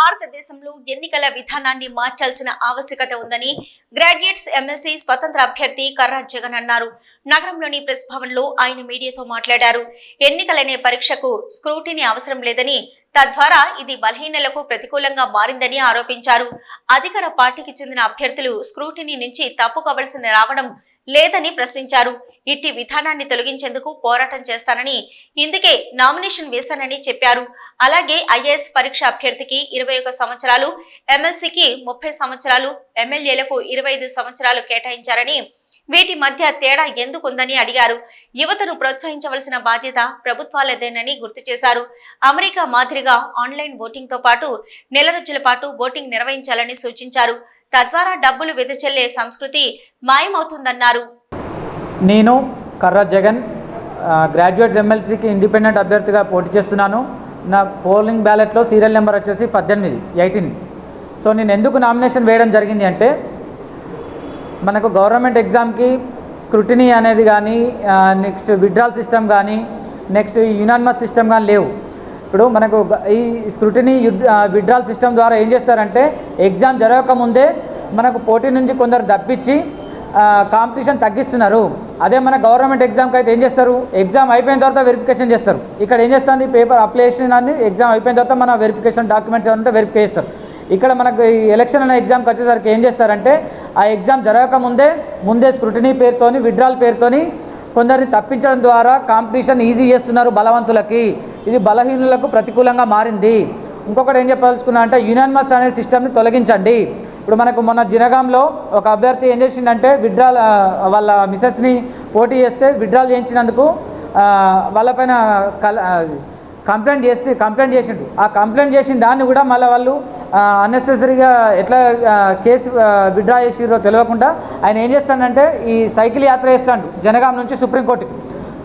భారతదేశంలో ఎన్నికల విధానాన్ని మార్చాల్సిన ఆవశ్యకత ఉందని గ్రాడ్యుయేట్స్ ఎమ్మెల్సీ స్వతంత్ర అభ్యర్థి కర్రా జగన్ అన్నారు. నగరంలోని ప్రెస్ భవన్ లో ఆయన మీడియాతో మాట్లాడారు. ఎన్నికలనే పరీక్షకు స్క్రూటినీ అవసరం లేదని, తద్వారా ఇది బలహీనలకు ప్రతికూలంగా మారిందని ఆరోపించారు. అధికార పార్టీకి చెందిన అభ్యర్థులు స్క్రూటినీ నుంచి తప్పుకోవలసిన రావడం లేదని ప్రశ్నించారు. ఇట్టి విధానాన్ని తొలగించేందుకు పోరాటం చేస్తానని, ఇందుకే నామినేషన్ వేశానని చెప్పారు. అలాగే ఐఏఎస్ పరీక్ష అభ్యర్థికి 21 సంవత్సరాలు, ఎమ్మెల్సీకి 30 సంవత్సరాలు, ఎమ్మెల్యేలకు 25 సంవత్సరాలు కేటాయించారని, వీటి మధ్య తేడా ఎందుకుందని అడిగారు. యువతను ప్రోత్సహించవలసిన బాధ్యత ప్రభుత్వాలదేనని గుర్తు చేశారు. అమెరికా మాదిరిగా ఆన్లైన్ ఓటింగ్ తో పాటు నెల రోజుల పాటు ఓటింగ్ నిర్వహించాలని సూచించారు. తద్వారా డబ్బులు వెదజల్లే సంస్కృతి మాయమవుతుందన్నారు. నేను కర్రా జగన్ గ్రాడ్యుయేట్స్ ఎమ్మెల్సీకి ఇండిపెండెంట్ అభ్యర్థిగా పోటీ చేస్తున్నాను. నా పోలింగ్ బ్యాలెట్లో సీరియల్ నెంబర్ వచ్చేసి 18. సో నేను ఎందుకు నామినేషన్ వేయడం జరిగింది అంటే, మనకు గవర్నమెంట్ ఎగ్జామ్కి స్క్రూటినీ అనేది కానీ, నెక్స్ట్ విత్డ్రాల్ సిస్టమ్ కానీ, నెక్స్ట్ యునానిమస్ సిస్టమ్ కానీ లేవు. ఇప్పుడు మనకు ఈ స్క్రూటినీ విత్డ్రాల్ సిస్టమ్ ద్వారా ఏం చేస్తారంటే, ఎగ్జామ్ జరగకముందే మనకు పోటీ నుంచి కొందరు తప్పించి కాంపిటీషన్ తగ్గిస్తున్నారు. అదే మన గవర్నమెంట్ ఎగ్జామ్కి అయితే ఏం చేస్తారు, ఎగ్జామ్ అయిపోయిన తర్వాత వెరిఫికేషన్ చేస్తారు. ఇక్కడ ఏం చేస్తుంది, పేపర్ అప్లికేషన్ అని ఎగ్జామ్ అయిపోయిన తర్వాత మన వెరిఫికేషన్ డాక్యుమెంట్స్ ఏమంటే వెరిఫై చేస్తారు. ఇక్కడ మనకు ఈ ఎలక్షన్ అనే ఎగ్జామ్కి వచ్చేసరికి ఏం చేస్తారంటే, ఆ ఎగ్జామ్ ముందే స్క్రూటినీ పేరుతోని, విత్డ్రాల్ పేరుతోని కొందరిని తప్పించడం ద్వారా కాంపిటీషన్ ఈజీ చేస్తున్నారు బలవంతులకి. ఇది బలహీనులకు ప్రతికూలంగా మారింది. ఇంకొకటి ఏం చెప్పదలుచుకున్నా అంటే, యునానిమస్ అనే సిస్టమ్ని తొలగించండి. ఇప్పుడు మనకు మొన్న జినగాంలో ఒక అభ్యర్థి ఏం చేసిందంటే, విత్డ్రాల్ వాళ్ళ మిసెస్ని పోటీ చేస్తే విత్డ్రాల్ చేయించినందుకు వాళ్ళపైన కంప్లైంట్ చేసిండు. ఆ కంప్లైంట్ చేసిన దాన్ని కూడా మళ్ళీ వాళ్ళు అన్నెసెసరీగా ఎట్లా కేసు విత్డ్రా చేసిరో తెలియకుండా ఆయన ఏం చేస్తానంటే, ఈ సైకిల్ యాత్ర చేస్తాడు జనగాం నుంచి సుప్రీంకోర్టుకి.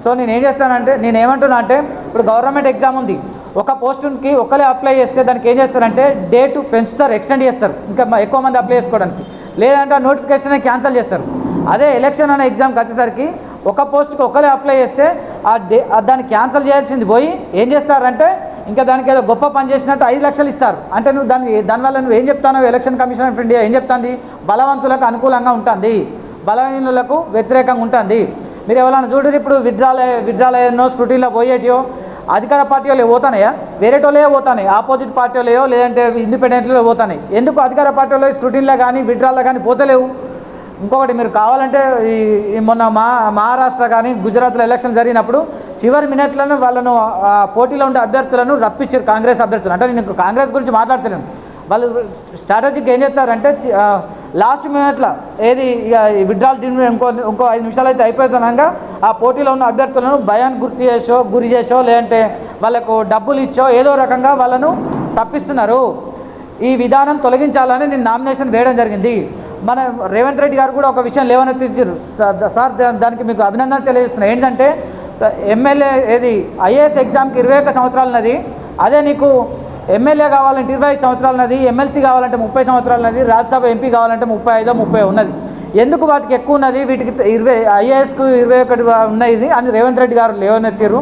సో నేనేమంటున్నా అంటే, ఇప్పుడు గవర్నమెంట్ ఎగ్జామ్ ఉంది, ఒక పోస్టుకి ఒకరే అప్లై చేస్తే దానికి ఏం చేస్తారంటే డేట్ పెంచుతారు, ఎక్స్టెండ్ చేస్తారు, ఇంకా ఎక్కువ మంది అప్లై చేసుకోవడానికి. లేదంటే ఆ నోటిఫికేషన్ క్యాన్సిల్ చేస్తారు. అదే ఎలక్షన్ అనే ఎగ్జామ్కి వచ్చేసరికి ఒక పోస్ట్కి ఒకరే అప్లై చేస్తే దాన్ని క్యాన్సిల్ చేయాల్సింది పోయి ఏం చేస్తారంటే, ఇంకా దానికి ఏదో గొప్ప పని చేసినట్టు 5 లక్షలు ఇస్తారు. అంటే నువ్వు దానివల్ల నువ్వు ఏం చెప్తానో, ఎలక్షన్ కమిషన్ ఆఫ్ ఇండియా ఏం చెప్తుంది, బలవంతులకు అనుకూలంగా ఉంటుంది, బలహీనులకు వ్యతిరేకంగా ఉంటుంది. మీరు ఎవరైనా చూడరు, ఇప్పుడు విత్డ్రాలయనో స్క్రూటీలో పోయేటియో అధికార పార్టీ వాళ్ళు పోతానయా, వేరేటోళ్ళే పోతాయి, ఆపోజిట్ పార్టీ వాళ్ళయో లేదంటే ఇండిపెండెంట్లో పోతాయి. ఎందుకు అధికార పార్టీ వాళ్ళు స్క్రూటీన్లో కానీ విత్డ్రాల్లో కానీ పోతలేవు? ఇంకొకటి, మీరు కావాలంటే ఈ మొన్న మహారాష్ట్ర కానీ గుజరాత్లో ఎలక్షన్ జరిగినప్పుడు చివరి మినిట్లను వాళ్ళను పోటీలో ఉండే అభ్యర్థులను రప్పించారు, కాంగ్రెస్ అభ్యర్థులు. అంటే నేను కాంగ్రెస్ గురించి మాట్లాడుతున్నాను. వాళ్ళు స్ట్రాటజీకి ఏం చేస్తారంటే, లాస్ట్ మినిట్లో ఏది ఇక విత్డ్రాల్ ఇంకో 5 నిమిషాలు అయితే అయిపోతున్నాగా ఆ పోటీలో ఉన్న అభ్యర్థులను భయాన్ని గురి చేసో లేదంటే వాళ్ళకు డబ్బులు ఇచ్చో ఏదో రకంగా వాళ్ళను తప్పిస్తున్నారు. ఈ విధానం తొలగించాలని నేను నామినేషన్ వేయడం జరిగింది. మన రేవంత్ రెడ్డి గారు కూడా ఒక విషయం లేవనెత్తించారు సార్, దానికి మీకు అభినందన తెలియజేస్తున్నాను. ఏంటంటే, ఎమ్మెల్యే ఐఏఎస్ ఎగ్జామ్కి 21 సంవత్సరాలు ఉన్నది, అదే నీకు ఎమ్మెల్యే కావాలంటే 25 సంవత్సరాలు ఉన్నది, ఎమ్మెల్సీ కావాలంటే 30 సంవత్సరాలు ఉన్నది, రాజ్యసభ ఎంపీ కావాలంటే 35 ఉన్నది. ఎందుకు వాటికి ఎక్కువ ఉన్నది, వీటికి ఐఏఎస్కు 21 ఉన్నది అని రేవంత్ రెడ్డి గారు లేవనెత్తారు.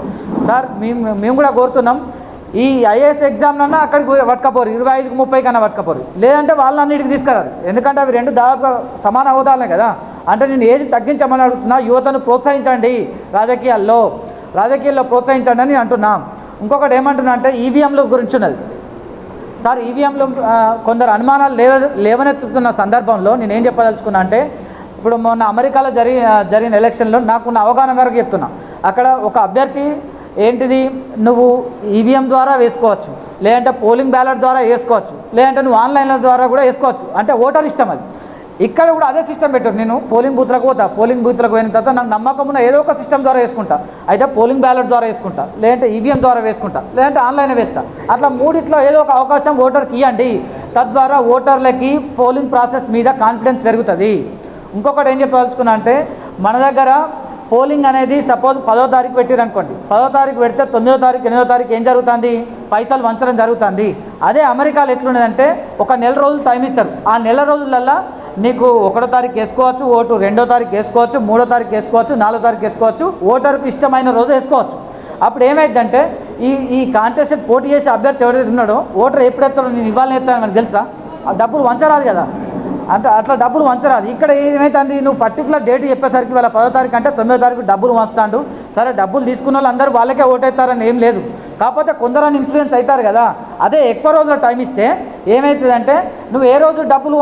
సార్ మేము కూడా కోరుతున్నాం, ఈ ఐఏఎస్ ఎగ్జామ్లన్నా అక్కడికి పట్టుకపోరు, 25కి 30 కన్నా పట్టుకపోరు, లేదంటే వాళ్ళన్నిటికి తీసుకురారు. ఎందుకంటే అవి రెండు దాదాపుగా సమాన హోదాలే కదా. అంటే నేను ఏజ్ తగ్గించమని అడుగుతున్నా, యువతను ప్రోత్సహించండి, రాజకీయాల్లో ప్రోత్సహించండి అని అంటున్నాం. ఇంకొకటి ఏమంటున్నా అంటే, ఈవీఎంల గురించి ఉన్నది సార్. ఈవీఎంలు కొందరు అనుమానాలు లేవనెత్తుతున్న సందర్భంలో నేనేం చెప్పదలుచుకున్నా అంటే, ఇప్పుడు మొన్న అమెరికాలో జరిగిన ఎలక్షన్లో నాకున్న అవగాహన మేరకు చెప్తున్నా. అక్కడ ఒక అభ్యర్థి ఏంటిది, నువ్వు ఈవీఎం ద్వారా వేసుకోవచ్చు, లేదంటే పోలింగ్ బ్యాలెట్ ద్వారా వేసుకోవచ్చు, లేదంటే నువ్వు ఆన్లైన్ల ద్వారా కూడా వేసుకోవచ్చు. అంటే ఓటర్ ఇష్టం అది. ఇక్కడ కూడా అదే సిస్టమ్ పెట్టారు. నేను పోలింగ్ బూత్లకు పోయిన తర్వాత నాకు నమ్మకం ఉన్న ఏదో ఒక సిస్టమ్ ద్వారా వేసుకుంటా, అయితే పోలింగ్ బ్యాలెట్ ద్వారా వేసుకుంటా, లేదంటే ఈవీఎం ద్వారా వేసుకుంటా, లేదంటే ఆన్లైన్ వేస్తా. అట్లా మూడిట్లో ఏదో ఒక అవకాశం ఓటర్కి ఇవ్వండి. తద్వారా ఓటర్లకి పోలింగ్ ప్రాసెస్ మీద కాన్ఫిడెన్స్ పెరుగుతుంది. ఇంకొకటి ఏం చెప్పదలుచుకున్నా అంటే, మన దగ్గర పోలింగ్ అనేది సపోజ్ 10వ తారీఖు పెట్టిరనుకోండి, 10వ తారీఖు పెడితే 9వ తారీఖు 8వ తారీఖు ఏం జరుగుతుంది, పైసలు వంచడం జరుగుతుంది. అదే అమెరికాలో ఎట్లున్నదంటే, ఒక నెల రోజులు టైం ఇస్తారు. ఆ నెల రోజులల్లో నీకు 1వ తారీఖు వేసుకోవచ్చు ఓటు, 2వ తారీఖు వేసుకోవచ్చు, 3వ తారీఖు వేసుకోవచ్చు, 4వ తారీఖు వేసుకోవచ్చు, ఓటర్కు ఇష్టమైన రోజు వేసుకోవచ్చు. అప్పుడు ఏమైందంటే, ఈ కాంటెస్ట్ పోటీ చేసే అభ్యర్థి ఎవరైతే ఉన్నాడో ఓటర్ ఎప్పుడెత్తాడో నేను ఇవ్వాలని ఎత్తాను మనకు తెలుసా? ఆ డబ్బులు వంచరాదు కదా, అంటే అట్లా డబ్బులు వంచరాదు. ఇక్కడ ఏమైతుంది, నువ్వు పర్టికులర్ డేట్ చెప్పేసరికి వాళ్ళ 10వ తారీఖు అంటే 9వ తారీఖు డబ్బులు వంచుతాడు. సరే డబ్బులు తీసుకున్న వాళ్ళు అందరూ వాళ్ళకే ఓటేస్తారని ఏం లేదు, కాకపోతే కొందరని ఇన్ఫ్లుయెన్స్ అవుతారు కదా. అదే ఎక్కువ రోజుల టైం ఇస్తే ఏమవుతుందంటే నువ్వు ఏ రోజు డబ్బులు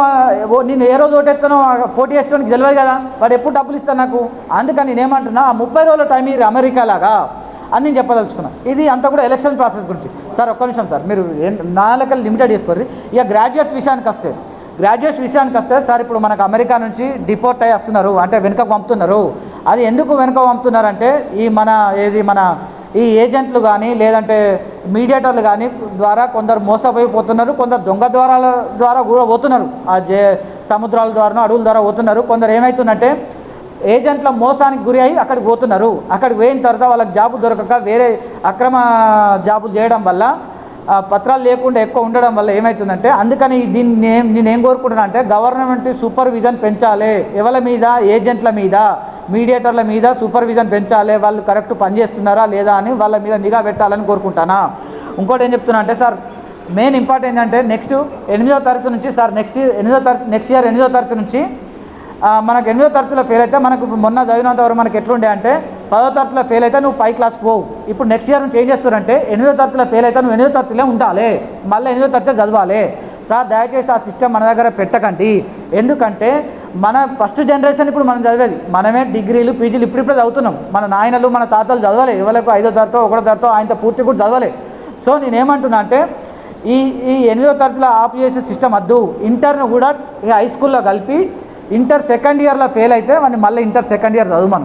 నేను ఏ రోజు ఓటేస్తానో పోటీ చేసేవానికి తెలియదు కదా, వాడు ఎప్పుడు డబ్బులు ఇస్తాను నాకు. అందుకని నేనేమంటున్నా, ఆ 30 రోజుల టైం మీరు అమెరికా లాగా అని నేను చెప్పదలుచుకున్నాను. ఇది అంతా కూడా ఎలక్షన్ ప్రాసెస్ గురించి. సార్ ఒక్క నిమిషం సార్, మీరు నా లెక్కలు లిమిటెడ్ చేసుకోండి. ఇక గ్రాడ్యుయేట్స్ విషయానికి వస్తే సార్, ఇప్పుడు మనకు అమెరికా నుంచి డిపోర్ట్ అయ్యి వస్తున్నారు, అంటే వెనుకకు పంపుతున్నారు. అది ఎందుకు వెనుక పంపుతున్నారంటే ఈ ఏజెంట్లు కానీ లేదంటే మీడియేటర్లు కానీ ద్వారా కొందరు మోసపోయిపోతున్నారు, కొందరు దొంగ ద్వారా కూడా పోతున్నారు, సముద్రాల ద్వారా అడవుల ద్వారా పోతున్నారు. కొందరు ఏమవుతుందంటే ఏజెంట్ల మోసానికి గురి అయ్యి అక్కడికి పోతున్నారు. అక్కడికి పోయిన తర్వాత వాళ్ళకి జాబు దొరకక వేరే అక్రమ జాబులు చేయడం వల్ల, పత్రాలు లేకుండా ఎక్కువ ఉండడం వల్ల ఏమవుతుందంటే, అందుకని దీన్ని నేనేం కోరుకుంటున్నా అంటే గవర్నమెంట్ సూపర్విజన్ పెంచాలి. ఎవరి మీద, ఏజెంట్ల మీద, మీడియేటర్ల మీద సూపర్విజన్ పెంచాలి. వాళ్ళు కరెక్ట్ పనిచేస్తున్నారా లేదా అని వాళ్ళ మీద నిఘా పెట్టాలని కోరుకుంటానా. ఇంకోటి ఏం చెప్తున్నా అంటే సార్, మెయిన్ ఇంపార్టెంట్ ఏంటంటే నెక్స్ట్ 8వ తరగతి నుంచి సార్, నెక్స్ట్ ఇయర్ 8వ తరగతి నుంచి మనకు 8వ తరగతిలో ఫెయిల్ అయితే, మనకు ఇప్పుడు మొన్న చదివినంత వరకు మనకి ఎట్లుండే అంటే 10వ తరగతిలో ఫెయిల్ అయితే నువ్వు పై క్లాస్కి పోవు. ఇప్పుడు నెక్స్ట్ ఇయర్ నుంచి ఏం చేస్తారంటే 8వ తరగతిలో ఫెయిల్ అయితే నువ్వు 8వ తరగతిలో ఉండాలి, మళ్ళీ 8వ తరగతి చదవాలి. సార్ దయచేసి ఆ సిస్టమ్ మన దగ్గర పెట్టకండి. ఎందుకంటే మన ఫస్ట్ జనరేషన్ ఇప్పుడు మనం చదివేది, మనమే డిగ్రీలు పీజీలు ఇప్పుడిప్పుడే చదువుతున్నాం. మన నాయనలు మన తాతలు చదవలే, ఎవరికి 5వ తరగతో 1వ తరగతో ఆయనతో పూర్తి కూడా చదవలే. సో నేనేమంటున్నా అంటే ఈ 8వ తరగతిలో ఆప్ చేసే సిస్టమ్ వద్దు. ఇంటర్ను కూడా హై స్కూల్లో కలిపి ఇంటర్ సెకండ్ ఇయర్లో ఫెయిల్ అయితే వాడిని మళ్ళీ ఇంటర్ సెకండ్ ఇయర్ చదువు.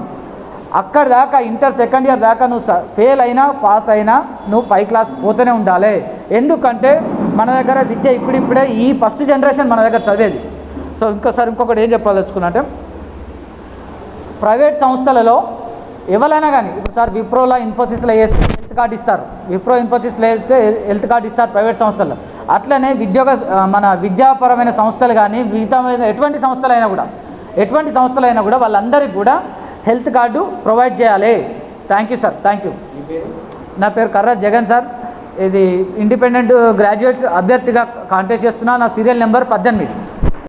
అక్కడి దాకా ఇంటర్ సెకండ్ ఇయర్ దాకా నువ్వు ఫెయిల్ అయినా పాస్ అయినా నువ్వు పై క్లాస్ పోతూనే ఉండాలి. ఎందుకంటే మన దగ్గర విద్య ఇప్పుడిప్పుడే ఈ ఫస్ట్ జనరేషన్ మన దగ్గర చదివేది. సో ఇంకొకటి ఏం చెప్పాలనుకున్నా అంటే, ప్రైవేట్ సంస్థలలో ఎవరైనా కానీ, ఇప్పుడు సార్ విప్రోలో ఇన్ఫోసిస్లో వేస్తే హెల్త్ కార్డు ఇస్తారు, విప్రో ఇన్ఫోసిస్లో వేస్తే హెల్త్ కార్డు ఇస్తారు ప్రైవేట్ సంస్థల్లో. అట్లనే మన విద్యాపరమైన సంస్థలు కానీ మిగతా ఎటువంటి సంస్థలైనా కూడా వాళ్ళందరికీ కూడా హెల్త్ కార్డు ప్రొవైడ్ చేయాలి. Thank you sir, thank you. నా పేరు కర్ర జగన్ సార్. ఇది ఇండిపెండెంట్ గ్రాడ్యుయేట్ అభ్యర్థిగా కాంటెస్ట్ చేస్తున్నా. నా సీరియల్ నెంబర్ 18.